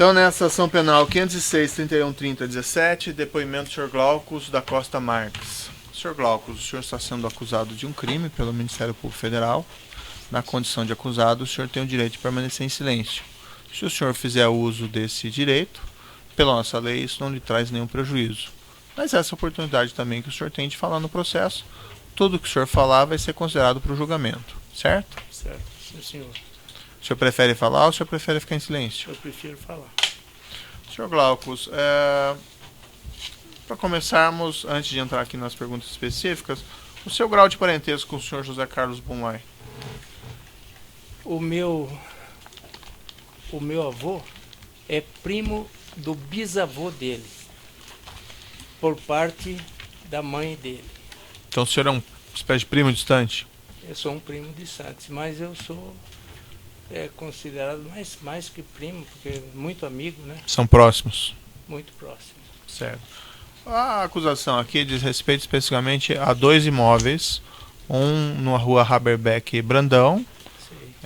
Então, nessa ação penal 506-3130-17, depoimento do Sr. Glaucus da Costa Marques. Sr. Glaucus, o senhor está sendo acusado de um crime pelo Ministério Público Federal. Na condição de acusado, o senhor tem o direito de permanecer em silêncio. Se o senhor fizer uso desse direito, pela nossa lei, isso não lhe traz nenhum prejuízo. Mas essa oportunidade também que o senhor tem de falar no processo, tudo que o senhor falar vai ser considerado para o julgamento, certo? Certo, sim, senhor. O senhor prefere falar ou o senhor prefere ficar em silêncio? Eu prefiro falar. Sr. Glaucus, para começarmos, antes de entrar aqui nas perguntas específicas, o seu grau de parentesco com o senhor José Carlos Bunlai? O meu avô é primo do bisavô dele, por parte da mãe dele. Então o senhor é uma espécie de primo distante? Eu sou um primo de Santos, mas eu sou considerado mais que primo, porque muito amigo, né? São próximos? Muito próximo. Certo. A acusação aqui diz respeito especificamente a dois imóveis, um na rua Haberbeck Brandão,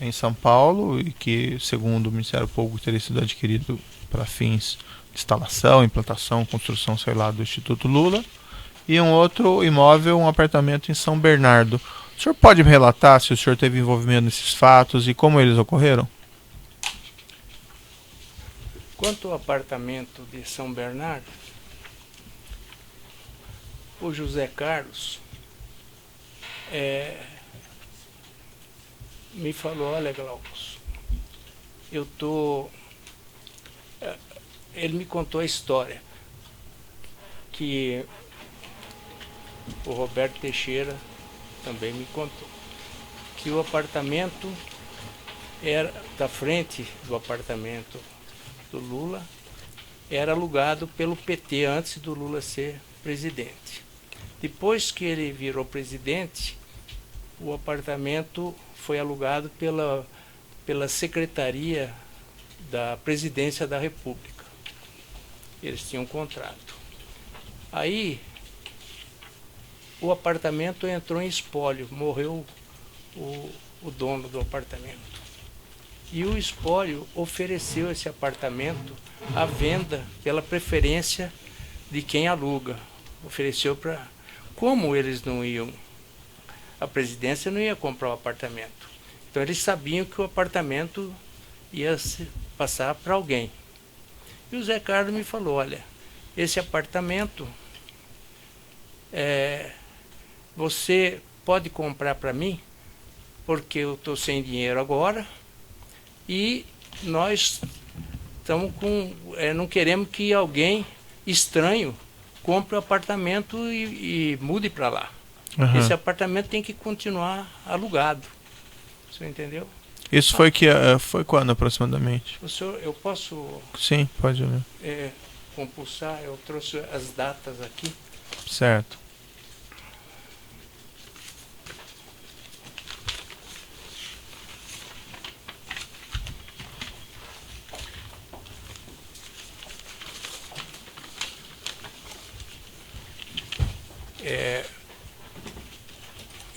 em São Paulo, e que, segundo o Ministério Público, teria sido adquirido para fins de instalação, implantação, construção, sei lá, do Instituto Lula, e um outro imóvel, um apartamento em São Bernardo. O senhor pode me relatar se o senhor teve envolvimento nesses fatos e como eles ocorreram? Quanto ao apartamento de São Bernardo, o José Carlos me falou: olha, Glaucus, ele me contou a história que o Roberto Teixeira também me contou, que o apartamento era da frente do apartamento do Lula, era alugado pelo PT antes do Lula ser presidente. Depois que ele virou presidente, o apartamento foi alugado pela Secretaria da Presidência da República. Eles tinham um contrato. Aí o apartamento entrou em espólio, morreu o dono do apartamento. E o espólio ofereceu esse apartamento à venda pela preferência de quem aluga. Ofereceu para... Como eles não iam... A presidência não ia comprar o apartamento. Então eles sabiam que o apartamento ia passar para alguém. E o Zé Carlos me falou: olha, esse apartamento você pode comprar para mim, porque eu estou sem dinheiro agora e nós estamos não queremos que alguém estranho compre o apartamento e mude para lá. Uhum. Esse apartamento tem que continuar alugado. Você entendeu? Isso foi quando aproximadamente? O senhor, eu posso... Sim, pode olhar. Compulsar, eu trouxe as datas aqui. Certo.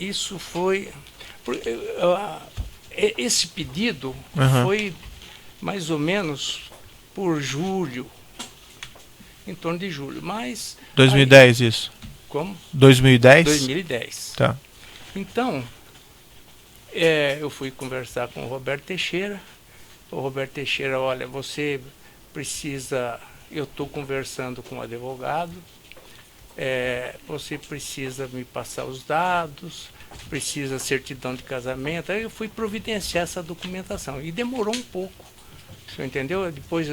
Isso foi... Esse pedido foi mais ou menos por julho, em torno de julho, mas... 2010 aí, isso? Como? 2010? 2010. Tá. Então, eu fui conversar com o Roberto Teixeira. O Roberto Teixeira: olha, você precisa... Eu estou conversando com o advogado, você precisa me passar os dados, precisa certidão de casamento. Aí eu fui providenciar essa documentação e demorou um pouco, você entendeu? Depois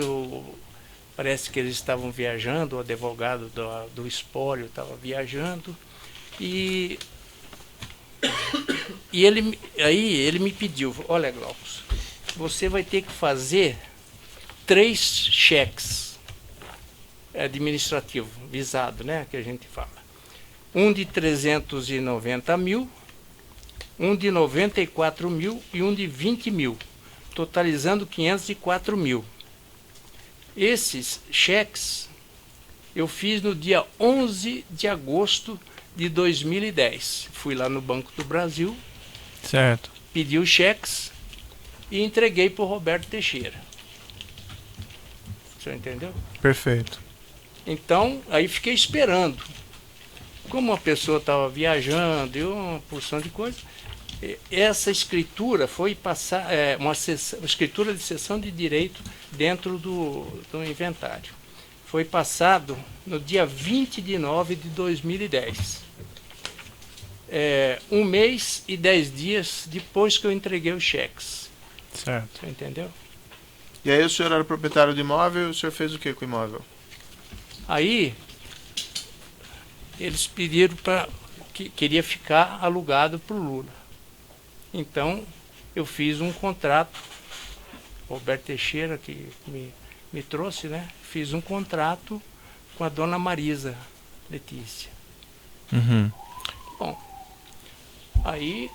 parece que eles estavam viajando, o advogado do espólio estava viajando e ele me pediu: olha, Glaucus, você vai ter que fazer 3 cheques administrativo, visado, né, que a gente fala. Um de 390 mil, um de 94 mil e um de 20 mil, totalizando 504 mil. Esses cheques eu fiz no dia 11 de agosto de 2010. Fui lá no Banco do Brasil, Certo. pedi os cheques e entreguei para o Roberto Teixeira. senhor entendeu? Perfeito. Então, aí fiquei esperando. Como a pessoa estava viajando e uma porção de coisa, essa escritura foi passar, uma escritura de cessão de direito dentro do inventário. Foi passado no dia 20 de nove de 2010. 1 mês e 10 dias depois que eu entreguei os cheques. Certo. Você entendeu? E aí o senhor era proprietário do imóvel e o senhor fez o que com o imóvel? Aí, eles pediram para que queria ficar alugado para o Lula. Então, eu fiz um contrato, Roberto Teixeira, que me trouxe, né? Fiz um contrato com a dona Marisa Letícia. Uhum. Bom, aí,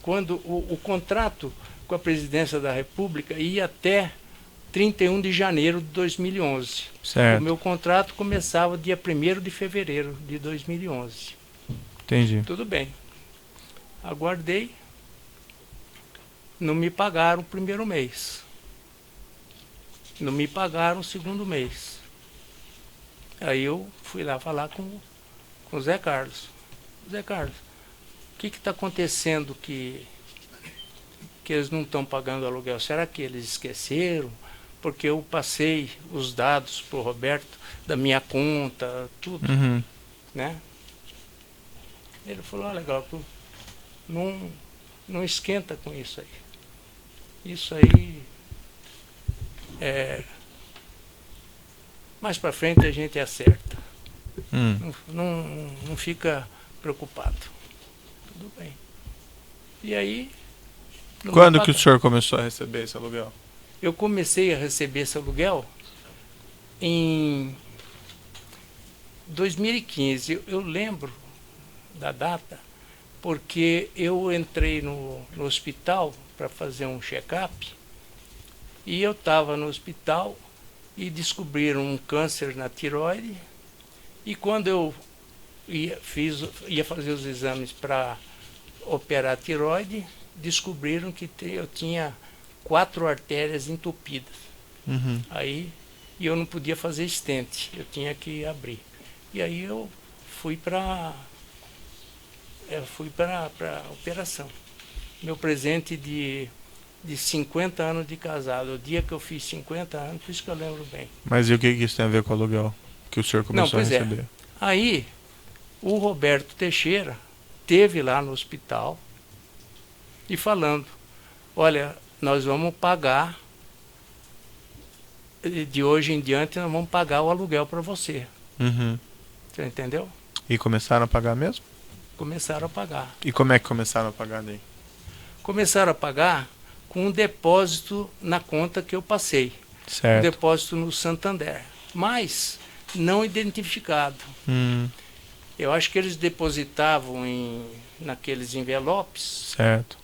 quando o contrato com a presidência da República ia até 31 de janeiro de 2011. Certo. O meu contrato começava dia 1º de fevereiro de 2011. Entendi. Tudo bem. Aguardei. Não me pagaram o primeiro mês. Não me pagaram o segundo mês. Aí eu fui lá falar com o Zé Carlos. Zé Carlos, o que está acontecendo que eles não estão pagando aluguel? Será que eles esqueceram? Porque eu passei os dados para o Roberto, da minha conta, tudo, né? Ele falou, legal, não esquenta com isso aí. Isso aí, mais para frente a gente acerta. Não fica preocupado. Tudo bem. E aí... Quando que o senhor começou a receber esse aluguel? Eu comecei a receber esse aluguel em 2015. Eu lembro da data porque eu entrei no hospital para fazer um check-up e eu estava no hospital e descobriram um câncer na tireoide, e quando eu ia fazer os exames para operar a tireoide, descobriram que eu tinha 4 artérias entupidas. Aí, e eu não podia fazer stent, eu tinha que abrir. E aí eu fui para a operação. Meu presente de 50 anos de casado, o dia que eu fiz 50 anos, por isso que eu lembro bem. Mas e o que isso tem a ver com o aluguel que o senhor começou a receber? Aí, o Roberto Teixeira esteve lá no hospital e falando, olha, nós vamos pagar, de hoje em diante nós vamos pagar o aluguel para você. Você entendeu? E começaram a pagar mesmo? Começaram a pagar. E como é que começaram a pagar daí? Começaram a pagar com um depósito na conta que eu passei. Certo. Um depósito no Santander, mas não identificado. Eu acho que eles depositavam naqueles envelopes. Certo.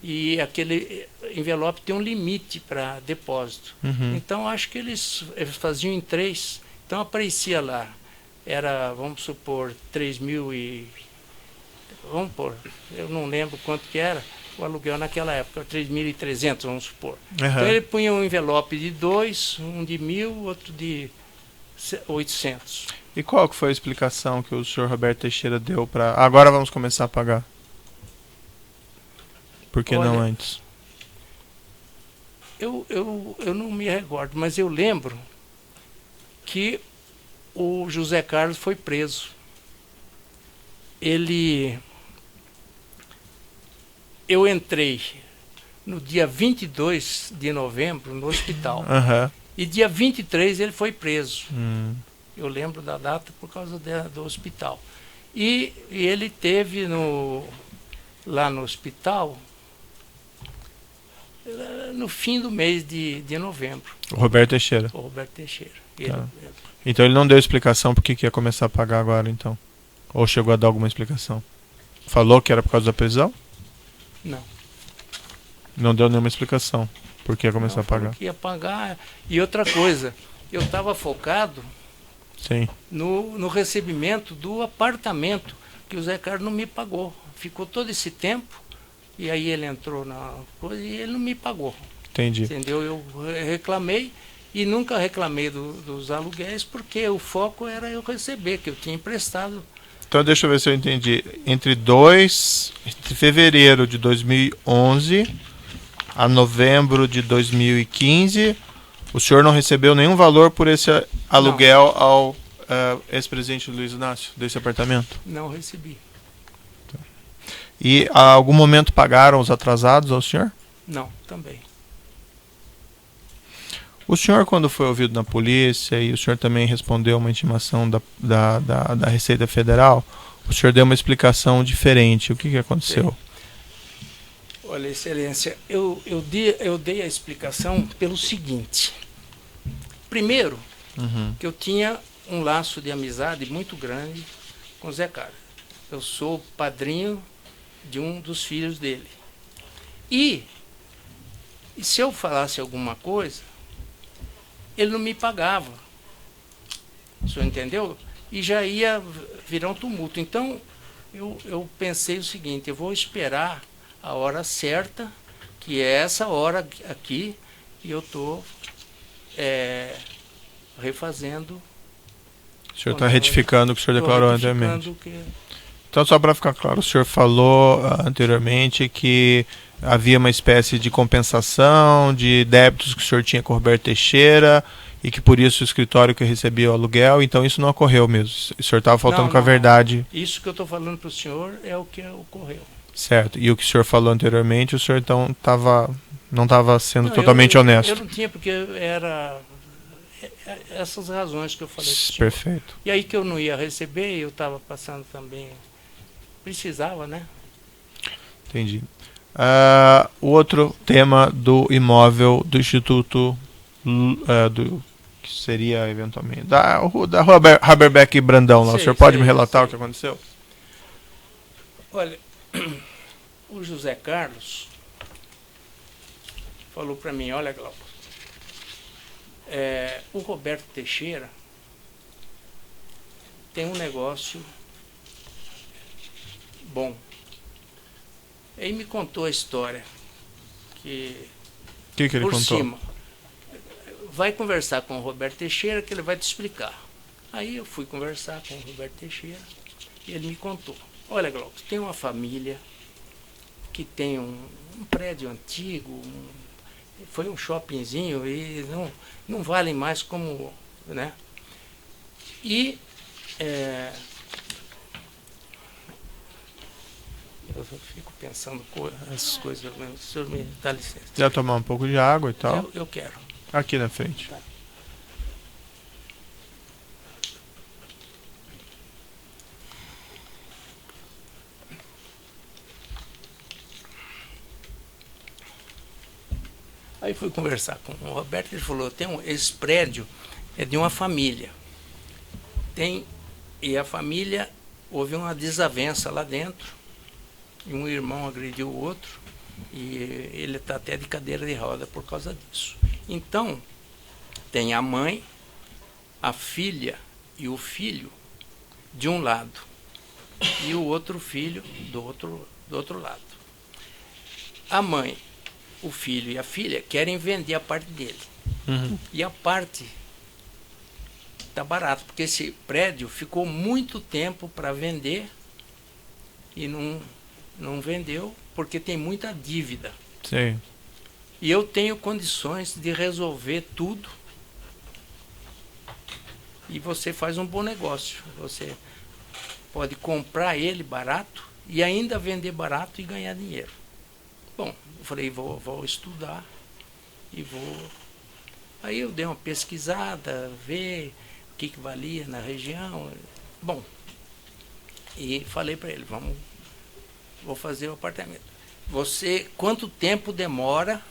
E aquele envelope tem um limite para depósito. Então acho que eles faziam em 3. Então aparecia lá, era, vamos supor, 3.000 e... Vamos pôr, eu não lembro quanto que era o aluguel naquela época, 3.300, vamos supor. Então ele punha um envelope de 2, um de 1.000, outro de 800. E qual que foi a explicação que o senhor Roberto Teixeira deu para... Agora vamos começar a pagar? Por que não antes? Eu não me recordo, mas eu lembro que o José Carlos foi preso. Eu entrei no dia 22 de novembro no hospital. E dia 23 ele foi preso. Eu lembro da data por causa do hospital. E ele teve lá no hospital no fim do mês de novembro. O Roberto Teixeira. O Roberto Teixeira. Então ele não deu explicação por que ia começar a pagar agora, então? Ou chegou a dar alguma explicação? Falou que era por causa da prisão? Não. Não deu nenhuma explicação por que ia começar a pagar? Que ia pagar. E outra coisa, eu estava focado no recebimento do apartamento que o Zé Carlos não me pagou. Ficou todo esse tempo e aí ele entrou na coisa e ele não me pagou. Entendi. Entendeu? Eu reclamei e nunca reclamei dos aluguéis, porque o foco era eu receber, que eu tinha emprestado. Então deixa eu ver se eu entendi. Entre fevereiro de 2011 a novembro de 2015, o senhor não recebeu nenhum valor por esse aluguel ao ex-presidente Luiz Inácio, desse apartamento? Não recebi. E a algum momento pagaram os atrasados ao senhor? Não, também. O senhor, quando foi ouvido na polícia, e o senhor também respondeu uma intimação da Receita Federal, o senhor deu uma explicação diferente. O que aconteceu? Olha, Excelência, eu dei a explicação pelo seguinte. Primeiro, que eu tinha um laço de amizade muito grande com o Zé Carlos. Eu sou padrinho de um dos filhos dele. E se eu falasse alguma coisa, ele não me pagava. O senhor entendeu? E já ia virar um tumulto. Então, eu pensei o seguinte, eu vou esperar a hora certa, que é essa hora aqui, e eu estou refazendo. O senhor está retificando o que o senhor declarou anteriormente. Que... Então, só para ficar claro, o senhor falou anteriormente que havia uma espécie de compensação de débitos que o senhor tinha com o Roberto Teixeira e que por isso o escritório que recebia o aluguel, então isso não ocorreu mesmo. O senhor estava faltando com a verdade. Isso que eu estou falando para o senhor é o que ocorreu. Certo. E o que o senhor falou anteriormente, o senhor então não estava sendo totalmente honesto. Eu não tinha, porque era essas razões que eu falei. Perfeito. E aí que eu não ia receber, eu estava passando também. Precisava, né? Entendi. O outro tema do imóvel do Instituto, que seria eventualmente da Rua Haberbeck e Brandão lá. O senhor pode me relatar o que aconteceu? Olha, o José Carlos falou para mim, olha, Glauco, o Roberto Teixeira tem um negócio bom. Aí me contou a história que ele por contou? cima. Vai conversar com o Roberto Teixeira que ele vai te explicar. Aí eu fui conversar com o Roberto Teixeira e ele me contou. Olha, Glauco, tem uma família que tem um prédio antigo, foi um shoppingzinho e não vale mais como, né? E eu fico pensando essas coisas, o senhor me dá licença. Quer tomar um pouco de água e tal? Eu quero. Aqui na frente. Tá. Aí fui conversar com o Roberto, ele falou, esse prédio é de uma família. E a família, houve uma desavença lá dentro, e um irmão agrediu o outro, e ele está até de cadeira de roda por causa disso. Então, tem a mãe, a filha e o filho de um lado, e o outro filho do outro lado. A mãe, o filho e a filha querem vender a parte dele. E a parte está barata, porque esse prédio ficou muito tempo para vender e não vendeu, porque tem muita dívida. Sim. E eu tenho condições de resolver tudo. E você faz um bom negócio. Você pode comprar ele barato e ainda vender barato e ganhar dinheiro. Bom, eu falei, vou estudar e vou... Aí eu dei uma pesquisada, ver o que valia na região. Bom, e falei para ele, vou fazer o apartamento. Quanto tempo demora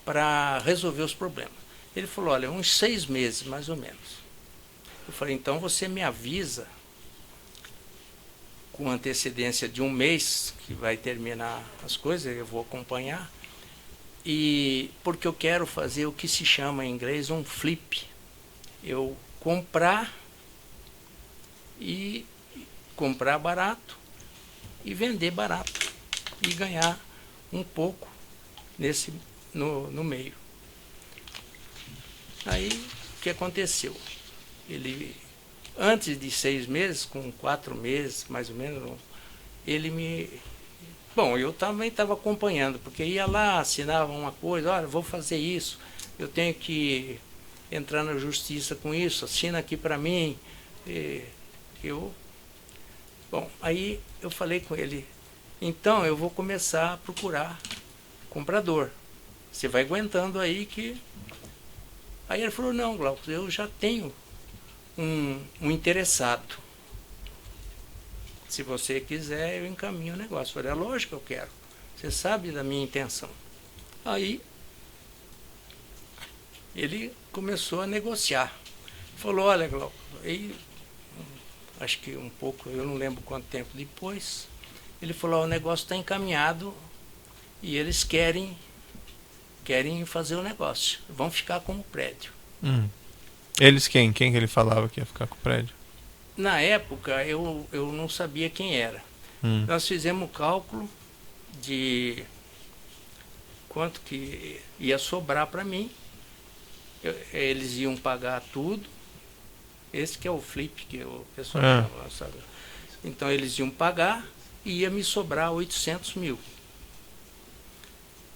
para resolver os problemas? Ele falou, olha, uns 6 meses, mais ou menos. Eu falei, então você me avisa com antecedência de 1 mês, que vai terminar as coisas, eu vou acompanhar, e porque eu quero fazer o que se chama em inglês um flip. Eu comprar barato e vender barato e ganhar um pouco no meio. Aí, o que aconteceu? Ele, antes de 6 meses, com 4 meses, mais ou menos, ele me... Bom, eu também estava acompanhando, porque ia lá, assinava uma coisa, olha, vou fazer isso, eu tenho que entrar na justiça com isso, assina aqui para mim. Bom, aí eu falei com ele, então eu vou começar a procurar comprador. Você vai aguentando aí que... Aí ele falou, não, Glauco, eu já tenho um interessado. Se você quiser, eu encaminho o negócio. Eu falei, é lógico que eu quero. Você sabe da minha intenção. Aí ele começou a negociar. Falou, olha, Glauco, aí, acho que um pouco, eu não lembro quanto tempo depois, ele falou, o negócio está encaminhado e eles querem fazer o negócio. Vão ficar com o prédio. Eles quem? Quem que ele falava que ia ficar com o prédio? Na época, eu não sabia quem era. Nós fizemos o cálculo de quanto que ia sobrar para mim. Eles iam pagar tudo. Esse que é o flip que o pessoal chama, sabe? Então, eles iam pagar e ia me sobrar 800 mil.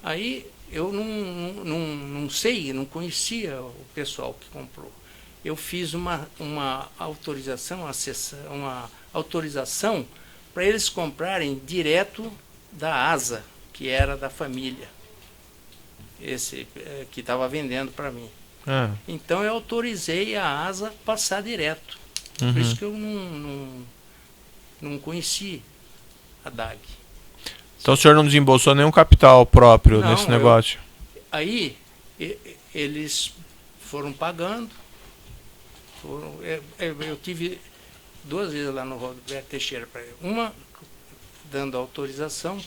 Aí, eu não sei, não conhecia o pessoal que comprou. Eu fiz uma autorização para eles comprarem direto da ASA, que era da família, esse que estava vendendo para mim. Então eu autorizei a ASA passar direto. Por isso que eu não conheci a DAG. Então o senhor não desembolsou nenhum capital próprio nesse negócio? Aí eles foram pagando. Eu tive 2 vezes lá no Roberto Teixeira, uma dando autorização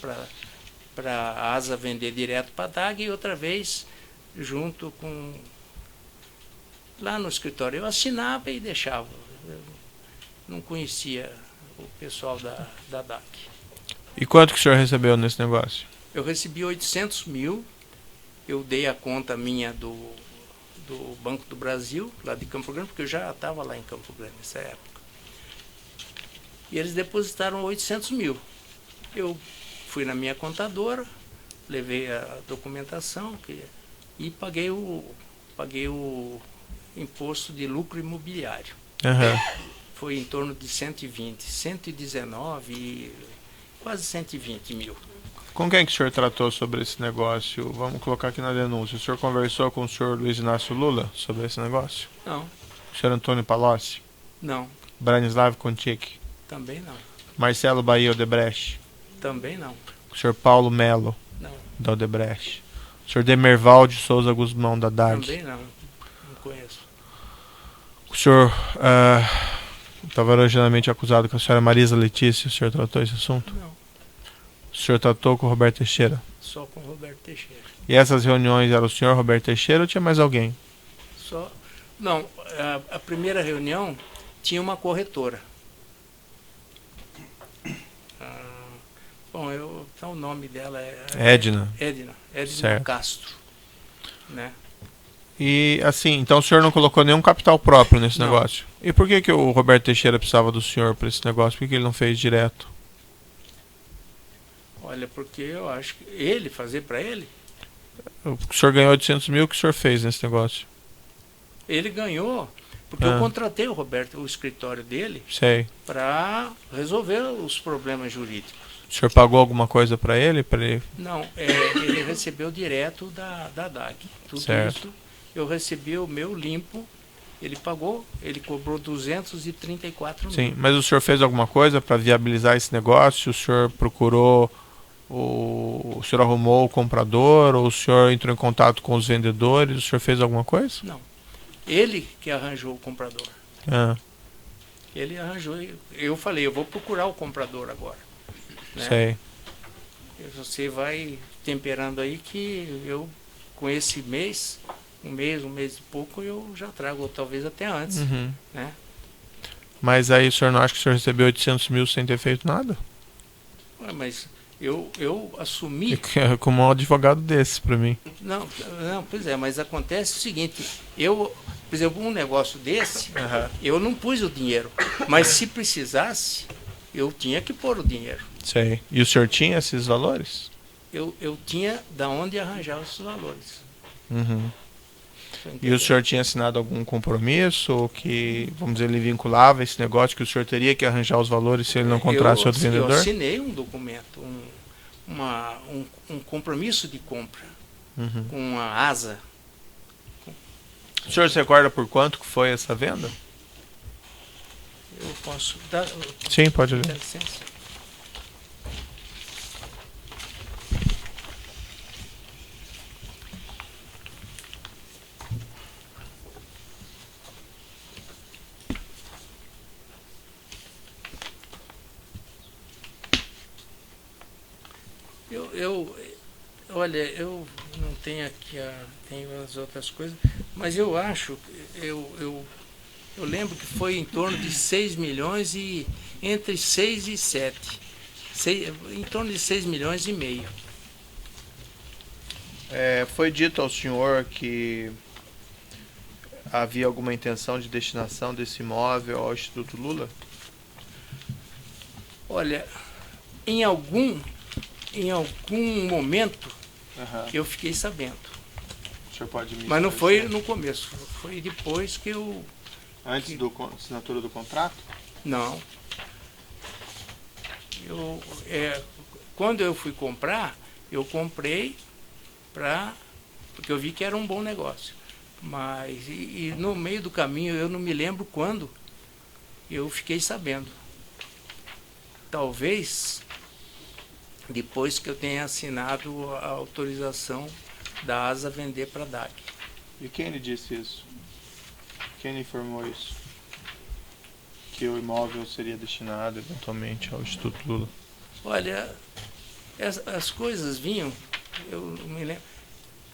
para a ASA vender direto para a DAG e outra vez junto com lá no escritório. Eu assinava e deixava. Eu não conhecia o pessoal da DAG. E quanto que o senhor recebeu nesse negócio? Eu recebi 800 mil, eu dei a conta minha do Banco do Brasil, lá de Campo Grande, porque eu já estava lá em Campo Grande nessa época. E eles depositaram 800 mil. Eu fui na minha contadora, levei a documentação e paguei o imposto de lucro imobiliário. Foi em torno de 120, 119, quase 120 mil. Com quem que o senhor tratou sobre esse negócio? Vamos colocar aqui na denúncia. O senhor conversou com o senhor Luiz Inácio Lula sobre esse negócio? Não. O senhor Antônio Palocci? Não. Branislav Contic? Também não. Marcelo Bahia Odebrecht? Também não. O senhor Paulo Melo? Não. Da Odebrecht? O senhor Demerval de Souza Guzmão da DAG? Também não. Não conheço. O senhor estava originalmente acusado com a senhora Marisa Letícia. O senhor tratou esse assunto? Não. O senhor tratou com o Roberto Teixeira? Só com o Roberto Teixeira. E essas reuniões eram o senhor Roberto Teixeira ou tinha mais alguém? Só. Não, a primeira reunião tinha uma corretora. Bom, então o nome dela é Edna. Edna Certo. Castro, né? E assim, então o senhor não colocou nenhum capital próprio nesse Não. negócio? E por que o Roberto Teixeira precisava do senhor para esse negócio? Por que ele não fez direto? Olha, porque eu acho que ele fazer para ele, O senhor ganhou 800 mil, o que o senhor fez nesse negócio? ele ganhou, porque eu contratei o Roberto, o escritório dele, Sei. para resolver os problemas jurídicos. O senhor pagou alguma coisa para ele? Não, ele recebeu direto da DAG. Tudo Certo. isso eu recebi o meu limpo, ele pagou, ele cobrou 234 mil. Sim, mas o senhor fez alguma coisa para viabilizar esse negócio? O senhor procurou, o senhor arrumou o comprador, ou o senhor entrou em contato com os vendedores? O senhor fez alguma coisa? Não, ele que arranjou o comprador. Ele arranjou, eu falei, eu vou procurar o comprador agora. Né? Sei. Você vai temperando aí que eu, com esse mês, um mês e pouco, eu já trago, ou talvez até antes. Né? Mas aí o senhor não acha que o senhor recebeu 800 mil sem ter feito nada? Mas eu assumi. Como um advogado desse para mim. Não, pois é, mas acontece o seguinte, por exemplo, um negócio desse, eu não pus o dinheiro, mas se precisasse, eu tinha que pôr o dinheiro. Sei. E o senhor tinha esses valores? Eu tinha da onde arranjar esses valores. Uhum. E o senhor tinha assinado algum compromisso ou que, vamos dizer, ele vinculava esse negócio que o senhor teria que arranjar os valores se ele não encontrasse outro vendedor? Eu assinei um documento, um compromisso de compra com a ASA. O senhor se recorda por quanto que foi essa venda? Eu posso dar... Sim, pode ler. Dá licença. Olha, eu não tenho aqui, tenho as outras coisas, mas eu acho, eu lembro que foi em torno de 6 milhões e entre 6 e 7. Em torno de 6 milhões e meio. Foi dito ao senhor que havia alguma intenção de destinação desse imóvel ao Instituto Lula? Olha, em algum momento eu fiquei sabendo. O senhor pode me Mas não foi no começo, foi depois que eu... Antes da assinatura do contrato? Não. Quando eu fui comprar, eu comprei porque eu vi que era um bom negócio. Mas e no meio do caminho, eu não me lembro quando eu fiquei sabendo. Talvez depois que eu tenha assinado a autorização da ASA vender para a DAG. E quem lhe disse isso? Quem lhe informou isso? Que o imóvel seria destinado eventualmente ao Instituto Lula? Olha, as coisas vinham, eu me lembro,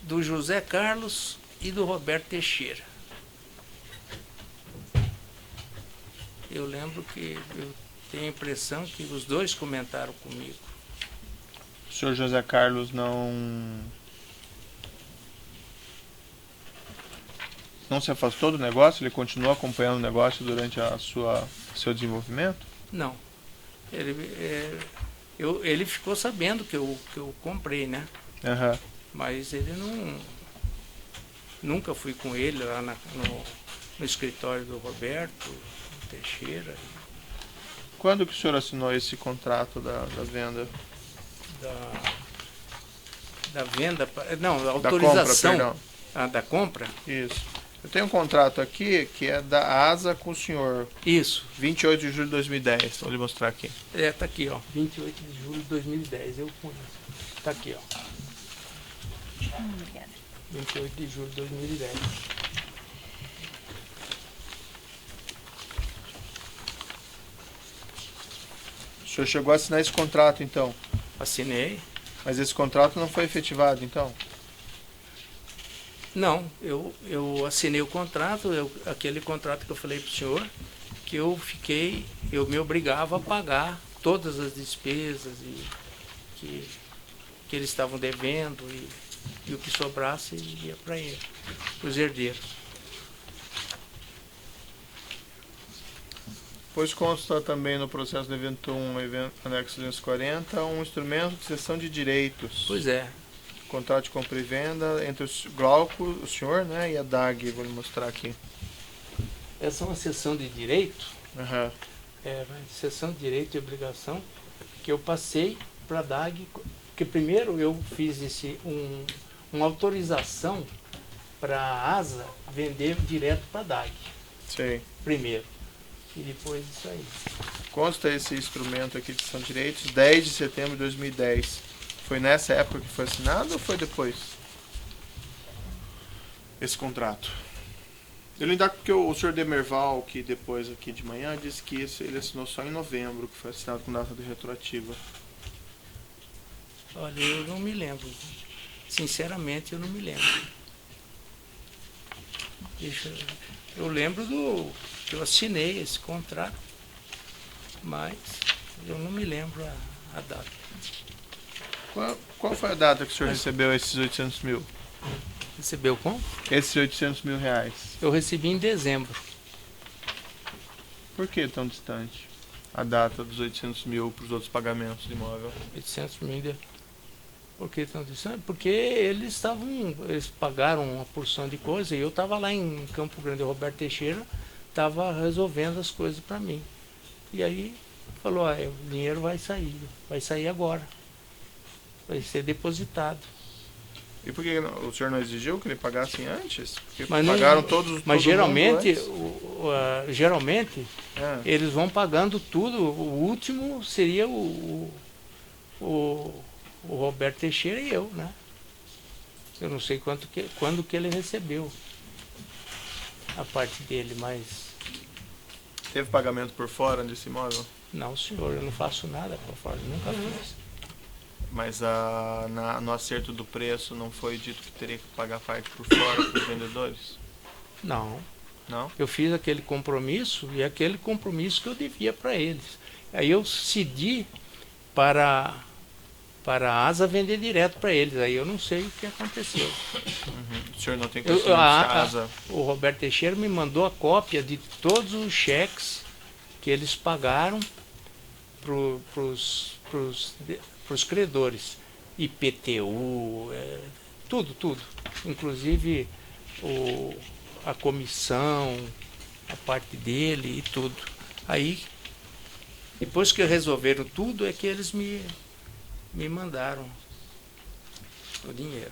do José Carlos e do Roberto Teixeira. Eu lembro que eu tenho a impressão que os dois comentaram comigo. O senhor José Carlos não se afastou do negócio? Ele continuou acompanhando o negócio durante seu desenvolvimento? Não. Ele ficou sabendo que eu comprei, né? Uhum. Mas ele nunca fui com ele lá no escritório do Roberto Teixeira. Quando que o senhor assinou esse contrato da venda? Da venda, não, da autorização. Da compra, da compra? Isso. Eu tenho um contrato aqui que é da ASA com o senhor. Isso. 28 de julho de 2010. Vou lhe mostrar aqui. Tá aqui, ó. 28 de julho de 2010. Eu conheço. Tá aqui, ó. 28 de julho de 2010. O senhor chegou a assinar esse contrato, então? Assinei. Mas esse contrato não foi efetivado, então? Não, eu assinei o contrato, aquele contrato que eu falei para o senhor, que eu me obrigava a pagar todas as despesas que eles estavam devendo e o que sobrasse ia para ele, para os herdeiros. Pois consta também no processo do evento 1, anexo 240, um instrumento de cessão de direitos. Pois é. Contrato de compra e venda entre o Glauco, o senhor, né, e a DAG. Vou lhe mostrar aqui. Essa é uma cessão de direito. Uhum. Cessão de direito e obrigação que eu passei para a DAG, porque primeiro eu fiz uma autorização para a ASA vender direto para a DAG. Sim. Primeiro. E depois isso aí. Consta esse instrumento aqui de cessão de direitos, 10 de setembro de 2010. Foi nessa época que foi assinado ou foi depois? Esse contrato. Eu lembro porque o senhor Demerval, que depois aqui de manhã, disse que ele assinou só em novembro, que foi assinado com data de retroativa. Olha, eu não me lembro. Sinceramente, eu não me lembro. Eu lembro que eu assinei esse contrato, mas eu não me lembro a data. Qual foi a data que o senhor recebeu esses 800 mil? Recebeu como? Esses 800 mil reais. Eu recebi em dezembro. Por que tão distante a data dos 800 mil para os outros pagamentos de imóvel? 800 mil. Por que tão distante? Porque eles pagaram uma porção de coisa e eu estava lá em Campo Grande, o Roberto Teixeira estava resolvendo as coisas para mim. E aí falou, o dinheiro vai sair agora. Vai ser depositado. E por que o senhor não exigiu que ele pagasse antes? Porque Mas pagaram todos. Mas todo geralmente, geralmente eles vão pagando tudo. O último seria o Roberto Teixeira e eu, né? Eu não sei quando que ele recebeu a parte dele, mas... Teve pagamento por fora desse imóvel? Não, senhor, eu não faço nada por fora, nunca fiz. Mas no acerto do preço não foi dito que teria que pagar parte por fora para os vendedores? Não. Não? Eu fiz aquele compromisso e aquele compromisso que eu devia para eles. Aí eu cedi para a ASA vender direto para eles. Aí eu não sei o que aconteceu. Uhum. O senhor não tem conhecimento se a ASA... O Roberto Teixeira me mandou a cópia de todos os cheques que eles pagaram para os credores. IPTU, tudo. Inclusive a comissão, a parte dele e tudo. Aí, depois que resolveram tudo, é que eles me mandaram o dinheiro.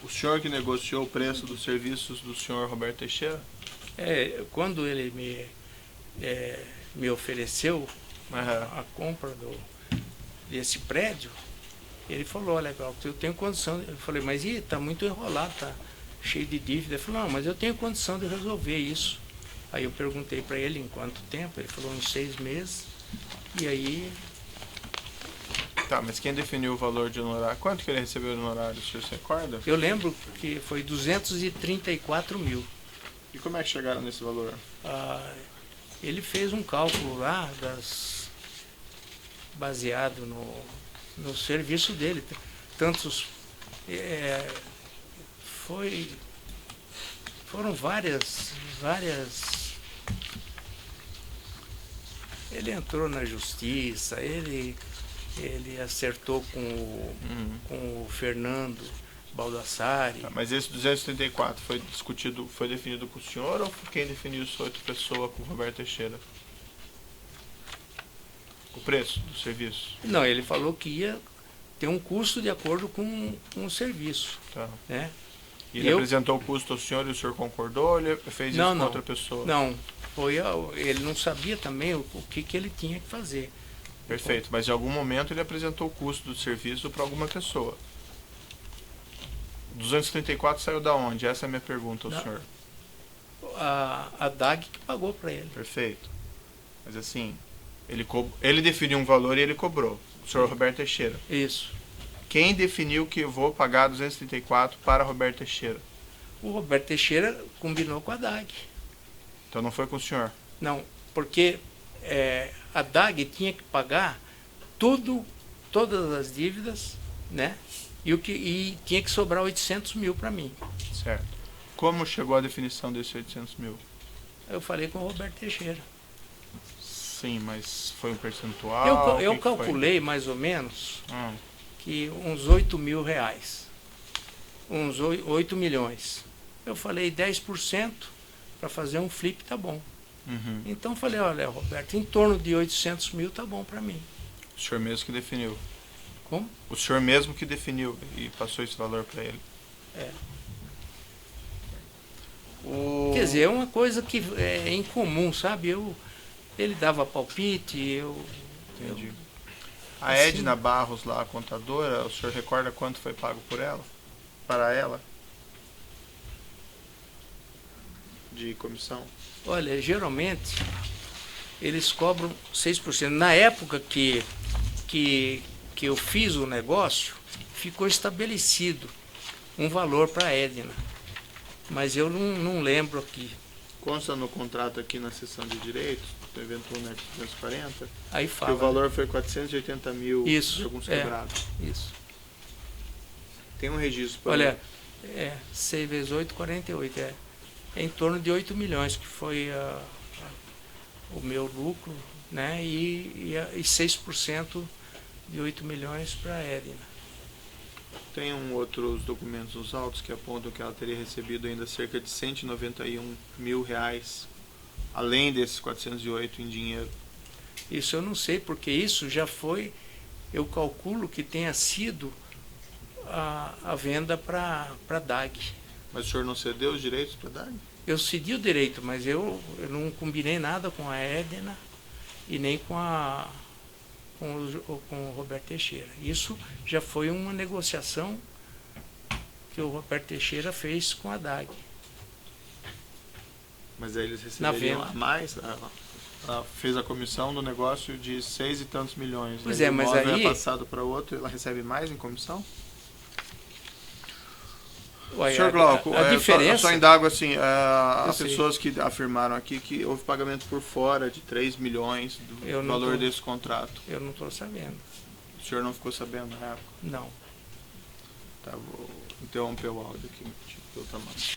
O senhor que negociou o preço dos serviços do senhor Roberto Teixeira? Quando ele me ofereceu a compra desse prédio, ele falou, olha, eu tenho condição. Eu falei, mas está muito enrolado, está cheio de dívida. Ele falou, não, mas eu tenho condição de resolver isso. Aí eu perguntei para ele em quanto tempo, ele falou uns 6 meses, e aí... Tá, mas quem definiu o valor de honorário? Quanto que ele recebeu de honorário, o senhor se recorda? Eu lembro que foi 234 mil. E como é que chegaram nesse valor? Ele fez um cálculo lá, baseado no serviço dele. Foram várias... Ele entrou na justiça, ele acertou com o Fernando Baldassari. Mas esse 234 foi definido com o senhor ou quem definiu isso foi outra pessoa, com o Roberto Teixeira? O preço do serviço? Não, ele falou que ia ter um custo de acordo com o serviço. Tá. Né? E ele apresentou o custo ao senhor e o senhor concordou ou ele fez isso com outra pessoa? Não, ele não sabia também o que ele tinha que fazer. Perfeito, mas em algum momento ele apresentou o custo do serviço para alguma pessoa. 234 saiu da onde? Essa é a minha pergunta ao senhor. A DAG que pagou para ele. Perfeito. Mas assim, ele definiu um valor e ele cobrou. O senhor Roberto Teixeira. Isso. Quem definiu que eu vou pagar 234 para Roberto Teixeira? O Roberto Teixeira combinou com a DAG. Então não foi com o senhor? Não, porque a DAG tinha que pagar todas as dívidas, né? E tinha que sobrar 800 mil para mim. Certo. Como chegou a definição desses 800 mil? Eu falei com o Roberto Teixeira. Sim, mas foi um percentual? Eu calculei mais ou menos que uns 8 mil reais. Uns 8 milhões. Eu falei 10% para fazer um flip, tá bom. Uhum. Então falei, olha, Roberto, em torno de 800 mil tá bom para mim. O senhor mesmo que definiu? Como? O senhor mesmo que definiu e passou esse valor para ele? Quer dizer, é uma coisa que é incomum, sabe? Ele dava palpite, Entendi. A Edna Barros, lá, a contadora, o senhor recorda quanto foi pago por ela? Para ela? De comissão? Olha, geralmente eles cobram 6%. Na época que que eu fiz o negócio, ficou estabelecido um valor para a Edna. Mas eu não lembro aqui. Consta no contrato aqui na seção de direitos, do evento anexo 240, Aí que fala. o valor foi 480 mil Isso, de alguns é. quebrados. Isso. Tem um registro para Olha, 6 vezes 8, 48. É em torno de 8 milhões, que foi o meu lucro, né? E 6% de 8 milhões para a Edna. Tem outros documentos nos autos que apontam que ela teria recebido ainda cerca de 191 mil reais, além desses 408 em dinheiro. Isso eu não sei, porque isso já foi, eu calculo que tenha sido a venda para a DAG. Mas o senhor não cedeu os direitos para a DAG? Eu cedi o direito, mas eu não combinei nada com a Edna e nem com o Roberto Teixeira. Isso já foi uma negociação que o Roberto Teixeira fez com a DAG. Mas aí eles receberiam a mais? Ela fez a comissão do negócio de 6 e tantos milhões. Pois é, mas aí... é passado para outro, ela recebe mais em comissão? Ué, Senhor Glauco, a diferença... só indago assim, há sei. pessoas que afirmaram aqui que houve pagamento por fora de 3 milhões do valor desse contrato. Eu não estou sabendo. O senhor não ficou sabendo na época? Não. Tá, vou interromper o áudio aqui, pelo tamanho.